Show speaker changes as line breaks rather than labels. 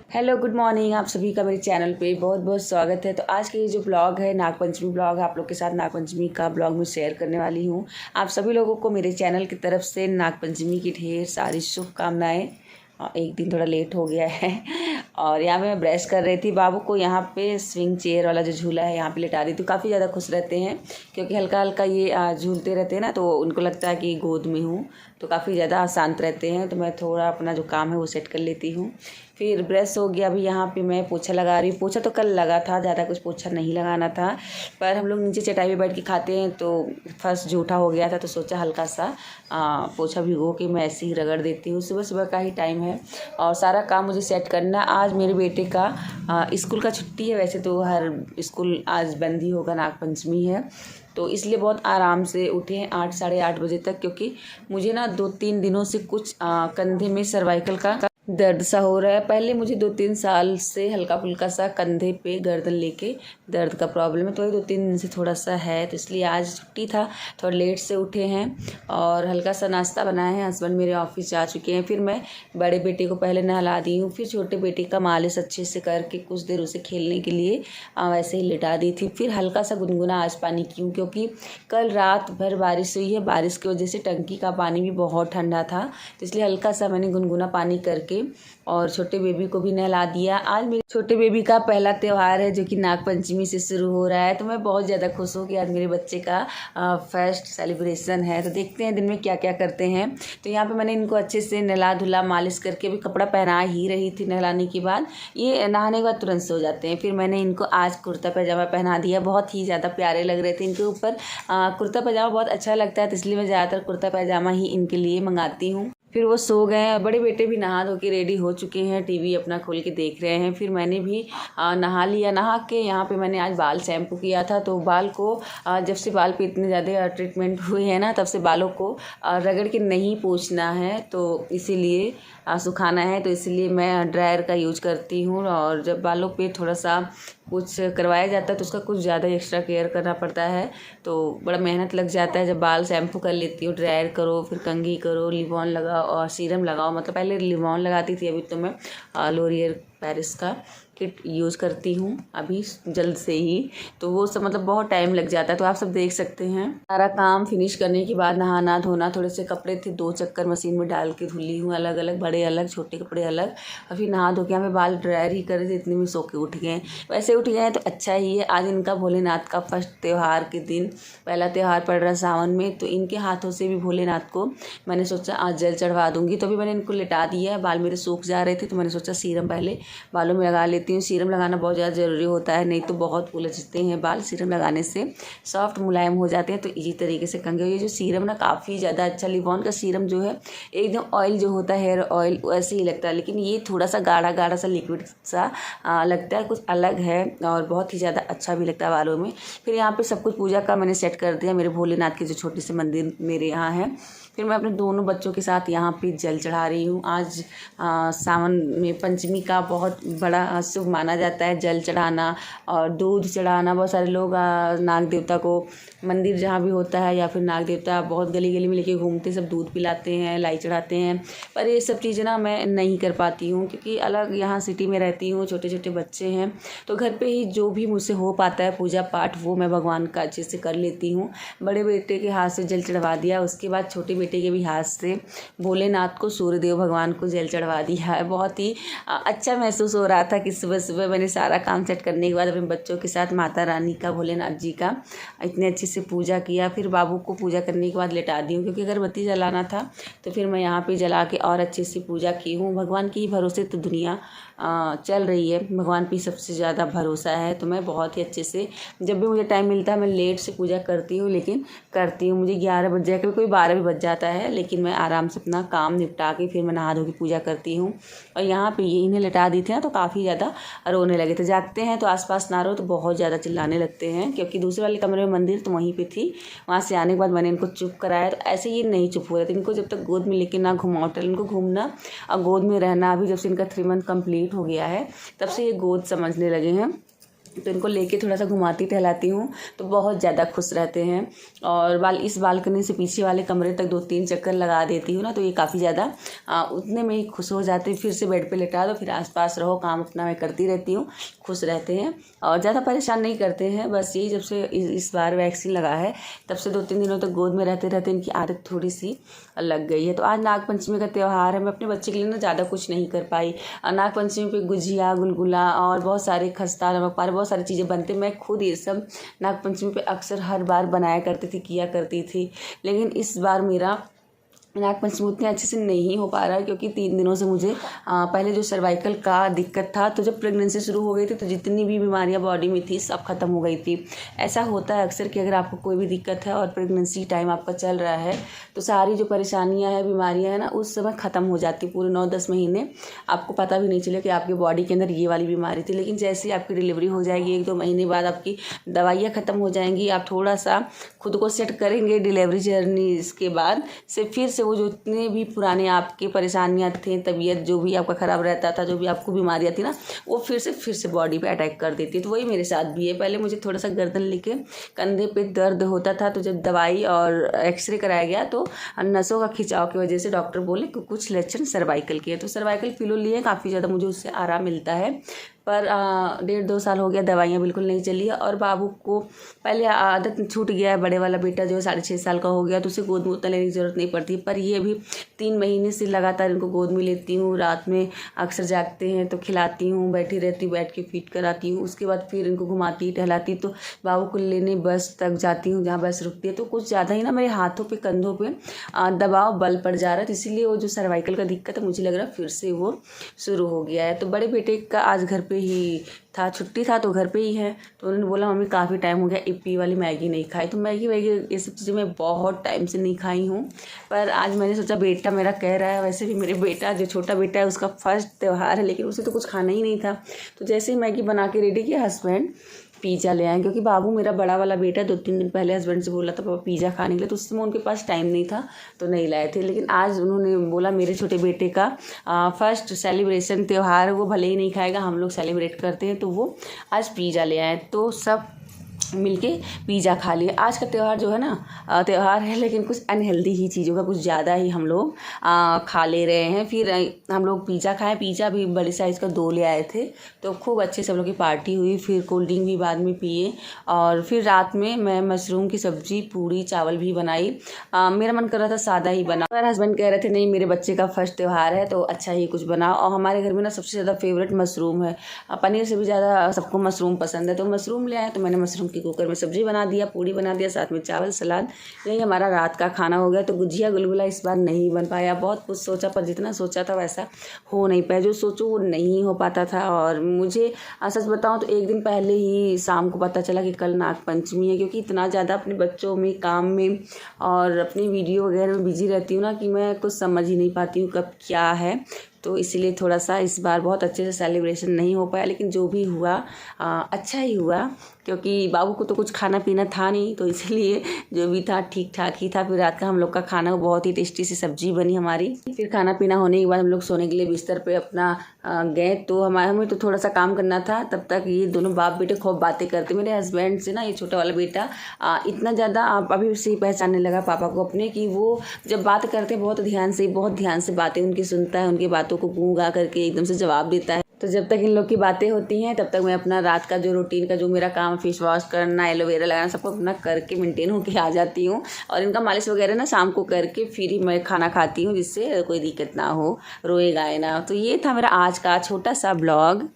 Hello good morning. आप सभी का मेरे चैनल पे बहुत बहुत स्वागत है। तो आज के ये जो ब्लॉग है नागपंचमी ब्लॉग है, आप लोग के साथ नागपंचमी का ब्लॉग मैं शेयर करने वाली हूँ। आप सभी लोगों को मेरे चैनल की तरफ से नागपंचमी की ढेर सारी शुभकामनाएं। एक दिन थोड़ा लेट हो गया है और यहाँ पे मैं ब्रश कर रही थी। बाबू को यहाँ पे स्विंग चेयर वाला जो झूला है यहाँ पे लेटा रही थी। काफ़ी ज़्यादा खुश रहते हैं क्योंकि हल्का हल्का ये झूलते रहते हैं ना, तो उनको लगता है कि गोद में हूँ, तो काफ़ी ज़्यादा शांत रहते हैं। तो मैं थोड़ा अपना जो काम है वो सेट कर लेती हूँ। फिर ब्रश हो गया। अभी यहाँ पे मैं पोछा लगा रही हूँ। पोछा तो कल लगा था, ज़्यादा कुछ पोछा नहीं लगाना था, पर हम लोग नीचे चटाई पे बैठ के खाते हैं तो फर्श जूठा हो गया था, तो सोचा हल्का सा पोछा भिगो के मैं ऐसे ही रगड़ देती हूँ। सुबह सुबह का ही टाइम है और सारा काम मुझे सेट करना। आज मेरे बेटे का स्कूल का छुट्टी है। वैसे तो हर स्कूल आज बंद ही होगा, नागपंचमी है, तो इसलिए बहुत आराम से उठे हैं 8 साढ़े 8 बजे तक, क्योंकि मुझे ना 2-3 दिनों से कुछ कंधे में सर्वाइकल का दर्द सा हो रहा है। पहले मुझे 2-3 साल से हल्का फुल्का सा कंधे पे गर्दन लेके दर्द का प्रॉब्लम है, तो ये 2-3 दिन से थोड़ा सा है, तो इसलिए आज छुट्टी था, थोड़ा लेट से उठे हैं और हल्का सा नाश्ता बनाए हैं। हस्बैंड मेरे ऑफिस जा चुके हैं। फिर मैं बड़े बेटे को पहले नहला दी हूँ, फिर छोटे बेटे का मालिश अच्छे से करके कुछ देर उसे खेलने के लिए वैसे ही लिटा दी थी। फिर हल्का सा गुनगुना आज पानी की हूँ, क्योंकि कल रात भर बारिश हुई है। बारिश की वजह से टंकी का पानी भी बहुत ठंडा था, तो इसलिए हल्का सा मैंने गुनगुना पानी करके और छोटे बेबी को भी नहला दिया। आज मेरे छोटे बेबी का पहला त्यौहार है जो कि नागपंचमी से शुरू हो रहा है, तो मैं बहुत ज़्यादा खुश हूँ कि आज मेरे बच्चे का फर्स्ट सेलिब्रेशन है। तो देखते हैं दिन में क्या क्या करते हैं। तो यहाँ पे मैंने इनको अच्छे से नहला धुला मालिश करके अभी कपड़ा पहना ही रही थी। नहलाने के बाद ये नहाने के बाद तुरंत सो जाते हैं। फिर मैंने इनको आज कुर्ता पैजामा पहना दिया। बहुत ही ज़्यादा प्यारे लग रहे थे इनके ऊपर। कुर्ता पैजामा बहुत अच्छा लगता है, तो इसलिए मैं ज़्यादातर कुर्ता पैजामा ही इनके लिए मंगाती हूँ। फिर वो सो गए हैं। बड़े बेटे भी नहा धो के रेडी हो चुके हैं, टीवी अपना खोल के देख रहे हैं। फिर मैंने भी नहा लिया। नहा के यहाँ पे मैंने आज बाल शैम्पू किया था, तो बाल को जब से बाल पे इतने ज़्यादा ट्रीटमेंट हुए हैं ना, तब से बालों को रगड़ के नहीं पोंछना है, तो इसीलिए सुखाना है, तो इसलिए मैं ड्रायर का यूज करती हूँ। और जब बालों पे थोड़ा सा कुछ करवाया जाता है तो उसका कुछ ज़्यादा एक्स्ट्रा केयर करना पड़ता है, तो बड़ा मेहनत लग जाता है। जब बाल शैम्पू कर लेती हूँ, ड्रायर करो, फिर कंघी करो, लिवॉन लगाओ और सीरम लगाओ। मतलब पहले लिवॉन लगाती थी, अभी तो मैं लोरियर पेरिस का किट यूज़ करती हूँ अभी जल्द से ही, तो वो सब मतलब बहुत टाइम लग जाता है। तो आप सब देख सकते हैं। सारा काम फिनिश करने के बाद नहाना धोना, थोड़े से कपड़े थे 2 चक्कर मशीन में डाल के धुली हूँ, अलग अलग, बड़े अलग, छोटे कपड़े अलग। और फिर नहा धो के हमें बाल ड्रायर ही करे थे, इतने में सो के उठ गए। वैसे उठ गए तो अच्छा ही है। आज इनका भोलेनाथ का फर्स्ट त्यौहार के दिन पहला त्यौहार पड़ रहा है सावन में, तो इनके हाथों से भी भोलेनाथ को मैंने सोचा आज जल चढ़वा दूँगी। तो अभी मैंने इनको लिटा दिया है। बाल मेरे सूख जा रहे थे, तो मैंने सोचा सीरम पहले बालों में लगा लेती हूँ। सीरम लगाना बहुत ज़्यादा ज़रूरी होता है, नहीं तो बहुत उलझते हैं बाल। सीरम लगाने से सॉफ्ट मुलायम हो जाते हैं, तो इसी तरीके से कंघे। ये जो सीरम ना काफ़ी ज़्यादा अच्छा, लिवॉन का सीरम जो है एकदम ऑयल जो होता है हेयर ऑयल वैसे ही लगता है, लेकिन ये थोड़ा सा गाढ़ा गाढ़ा सा लिक्विड सा लगता है, कुछ अलग है और बहुत ही ज़्यादा अच्छा भी लगता है बालों में। फिर यहाँ पे सब कुछ पूजा का मैंने सेट कर दिया। मेरे भोलेनाथ के जो छोटे से मंदिर मेरे यहाँ है। फिर मैं अपने दोनों बच्चों के साथ यहाँ पे जल चढ़ा रही हूँ। आज सावन में पंचमी का बहुत बड़ा शुभ माना जाता है जल चढ़ाना और दूध चढ़ाना। बहुत सारे लोग नाग देवता को मंदिर जहाँ भी होता है या फिर नाग देवता बहुत गली गली में लेके घूमते, सब दूध पिलाते हैं, लाई चढ़ाते हैं। पर ये सब चीज़ें ना मैं नहीं कर पाती हूँ, क्योंकि अलग यहाँ सिटी में रहती हूँ, छोटे छोटे बच्चे हैं, तो घर पे ही जो भी मुझसे हो पाता है पूजा पाठ वो मैं भगवान का अच्छे से कर लेती हूँ। बड़े बेटे के हाथ से जल चढ़वा दिया, उसके बाद छोटे बेटे के भी हाथ से भोलेनाथ को, सूर्यदेव भगवान को जल चढ़वा दिया है। बहुत ही अच्छा महसूस हो रहा था कि सुबह सुबह मैंने सारा काम सेट करने के बाद अपने बच्चों के साथ माता रानी का, भोलेनाथ जी का इतने अच्छे से पूजा किया। फिर बाबू को पूजा करने के बाद लेटा दी हूँ, क्योंकि अगरबत्ती जलाना था, तो फिर मैं यहाँ पे जला के और अच्छे से पूजा की हूँ। भगवान के ही भरोसे तो दुनिया चल रही है, भगवान पे सबसे ज़्यादा भरोसा है। तो मैं बहुत ही अच्छे से, जब भी मुझे टाइम मिलता है मैं लेट से पूजा करती हूँ, लेकिन करती हूँ। मुझे 11 बज जाए, कभी कोई 12 भी बज जाता है, लेकिन मैं आराम से अपना काम निपटा के फिर मैं नहा धो के पूजा करती हूँ। और यहाँ पे ये इन्हें लिटा दी थी ना, तो काफ़ी ज़्यादा रोने लगे थे। जागते हैं तो आसपास ना रहो तो बहुत ज़्यादा चिल्लाने लगते हैं, क्योंकि दूसरे वाले कमरे में मंदिर तो वहीं पे थी। वहाँ से आने के बाद मैंने इनको चुप कराया, तो ऐसे ये नहीं चुप हो रहे थे। इनको जब तक गोद में लेके ना घुमाओ, इनको घूमना और गोद में रहना, अभी जब से इनका 3 मंथ कंप्लीट हो गया है तब से ये गोद समझने लगे हैं। तो इनको लेके थोड़ा सा घुमाती टहलाती हूँ तो बहुत ज़्यादा खुश रहते हैं। और इस बालकनी से पीछे वाले कमरे तक 2-3 चक्कर लगा देती हूँ ना, तो ये काफ़ी ज़्यादा उतने में ही खुश हो जाते हैं। फिर से बेड पे लेटा दो, फिर आसपास रहो, काम अपना मैं करती रहती हूँ, खुश रहते हैं और ज़्यादा परेशान नहीं करते हैं। बस यही जब से इस बार वैक्सीन लगा है तब से 2-3 दिनों तक गोद में रहते रहते इनकी आदत थोड़ी सी लग गई है। तो आज नागपंचमी का त्यौहार है, मैं अपने बच्चे के लिए ना ज़्यादा कुछ नहीं कर पाई। नागपंचमी पे गुजिया, गुलगुला और बहुत सारे खस्ता, नमक पारे, बहुत सारी चीज़ें बनती। मैं खुद ये सब नागपंचमी पे अक्सर हर बार बनाया करती थी, किया करती थी। लेकिन इस बार मेरा नागपंचमी उतने अच्छे से नहीं हो पा रहा है क्योंकि 3 दिनों से मुझे पहले जो सर्वाइकल का दिक्कत था, तो जब प्रेगनेंसी शुरू हो गई थी तो जितनी भी बीमारियां बॉडी में थी सब खत्म हो गई थी। ऐसा होता है अक्सर कि अगर आपको कोई भी दिक्कत है और प्रेगनेंसी टाइम आपका चल रहा है तो सारी जो परेशानियां हैं, बीमारियां हैं ना, उस समय ख़त्म हो जाती। पूरे 9-10 महीने आपको पता भी नहीं चले कि आपकी बॉडी के अंदर ये वाली बीमारी थी। लेकिन जैसे ही आपकी डिलीवरी हो जाएगी, 1-2 महीने बाद आपकी दवाइयाँ ख़त्म हो जाएंगी, आप थोड़ा सा खुद को सेट करेंगे डिलीवरी जर्नी, इसके बाद से फिर से वो जो इतने भी पुराने आपके परेशानियां थे, तबीयत जो भी आपका ख़राब रहता था, जो भी आपको बीमारियां थी ना, वो फिर से बॉडी पे अटैक कर देती है। तो वही मेरे साथ भी है। पहले मुझे थोड़ा सा गर्दन लेके कंधे पे दर्द होता था, तो जब दवाई और एक्सरे कराया गया तो नसों का खिंचाव की वजह से डॉक्टर बोले कि कुछ लक्षण सर्वाइकल के हैं। तो सर्वाइकल पिलो लिए, काफ़ी ज़्यादा मुझे उससे आराम मिलता है। पर 1.5-2 साल हो गया, दवाइयाँ बिल्कुल नहीं चली है। और बाबू को पहले आदत छूट गया है, बड़े वाला बेटा जो है 6.5 साल का हो गया, तो उसे गोद में उतना लेने की ज़रूरत नहीं पड़ती। पर ये भी 3 महीने से लगातार इनको गोद में लेती हूँ। रात में अक्सर जागते हैं तो खिलाती हूँ, बैठी रहती हूँ, बैठ के फीड कराती हूँ। उसके बाद फिर इनको घुमाती टहलाती, तो बाबू को लेने बस तक जाती हूँ जहाँ बस रुकती है। तो कुछ ज़्यादा ही ना मेरे हाथों पे, कंधों पे दबाव बल पड़ जा रहा है, तो इसीलिए वो जो सर्वाइकल का दिक्कत है, मुझे लग रहा है फिर से वो शुरू हो गया है। तो बड़े बेटे का आज घर पे ही था, छुट्टी था तो घर पे ही है। तो उन्होंने बोला मम्मी काफ़ी टाइम हो गया इप्पी वाली मैगी नहीं खाई। तो मैगी ये सब चीज़ें मैं बहुत टाइम से नहीं खाई हूँ। पर आज मैंने सोचा बेटा मेरा कह रहा है, वैसे भी मेरे बेटा जो छोटा बेटा है उसका फर्स्ट त्यौहार है, लेकिन उसे तो कुछ खाना ही नहीं था। तो जैसे ही मैगी बना के रेडी किया, हस्बैंड पिज़्ज़ा ले आए। क्योंकि बाबू मेरा बड़ा वाला बेटा 2-3 दिन पहले हस्बैंड से बोला था पापा पिज़्ज़ा खाने के लिए, तो उस समय उनके पास टाइम नहीं था तो नहीं लाए थे। लेकिन आज उन्होंने बोला मेरे छोटे बेटे का फर्स्ट सेलिब्रेशन त्यौहार है, वो भले ही नहीं खाएगा, हम लोग सेलिब्रेट करते हैं, तो वो आज पिज़्ज़ा ले आए। तो सब मिलके पिज़्ज़ा खा लिए। आज का त्यौहार जो है ना, त्यौहार है लेकिन कुछ अनहेल्दी ही चीज़ों का कुछ ज़्यादा ही हम लोग खा ले रहे हैं। फिर हम लोग पिज़्ज़ा खाए, पिज़्ज़ा भी बड़ी साइज़ का 2 ले आए थे, तो खूब अच्छे सब लोग की पार्टी हुई। फिर कोल्ड ड्रिंक भी बाद में पिए और फिर रात में मैं मशरूम की सब्ज़ी, पूड़ी, चावल भी बनाई। मेरा मन कर रहा था सादा ही बना, पर हस्बैंड कह रहे थे नहीं मेरे बच्चे का फर्स्ट त्यौहार है तो अच्छा ही कुछ बनाओ। और हमारे घर में ना सबसे ज़्यादा फेवरेट मशरूम है, पनीर से भी ज़्यादा सबको मशरूम पसंद है। तो मशरूम ले आए, तो मैंने मशरूम की कुकर में सब्जी बना दिया, पूड़ी बना दिया, साथ में चावल, सलाद। यही हमारा रात का खाना हो गया। तो गुजिया गुलगुला इस बार नहीं बन पाया। बहुत कुछ सोचा पर जितना सोचा था वैसा हो नहीं पाया, जो सोचो वो नहीं हो पाता था। और मुझे सच बताऊं तो एक दिन पहले ही शाम को पता चला कि कल नागपंचमी है, क्योंकि इतना ज़्यादा अपने बच्चों में, काम में और अपनी वीडियो वगैरह में बिजी रहती हूँ ना कि मैं कुछ समझ ही नहीं पाती हूँ कब क्या है। तो इसीलिए थोड़ा सा इस बार बहुत अच्छे से सेलिब्रेशन नहीं हो पाया। लेकिन जो भी हुआ अच्छा ही हुआ, क्योंकि बाबू को तो कुछ खाना पीना था नहीं, तो इसलिए जो भी था ठीक ठाक ही था। फिर रात का हम लोग का खाना बहुत ही टेस्टी सी सब्जी बनी हमारी। फिर खाना पीना होने के बाद हम लोग सोने के लिए बिस्तर पे अपना गए। तो हमें तो थोड़ा सा काम करना था, तब तक ये दोनों बाप बेटे खूब बातें करते। मेरे हस्बैंड से ना ये छोटा वाला बेटा इतना ज़्यादा अभी से ही पहचानने लगा पापा को अपने, कि वो जब बात करते हैं बहुत ध्यान से बातें उनकी सुनता है, उनकी बातों को गूं गा करके एकदम से जवाब देता है। तो जब तक इन लोग की बातें होती हैं तब तक मैं अपना रात का जो रूटीन का जो मेरा काम, फेस वॉश करना, एलोवेरा लगाना, सबको अपना करके मेंटेन होके आ जाती हूँ। और इनका मालिश वगैरह ना शाम को करके फिर ही मैं खाना खाती हूँ, जिससे कोई दिक्कत ना हो, रोए गाए ना। तो ये था मेरा आज का छोटा सा ब्लॉग।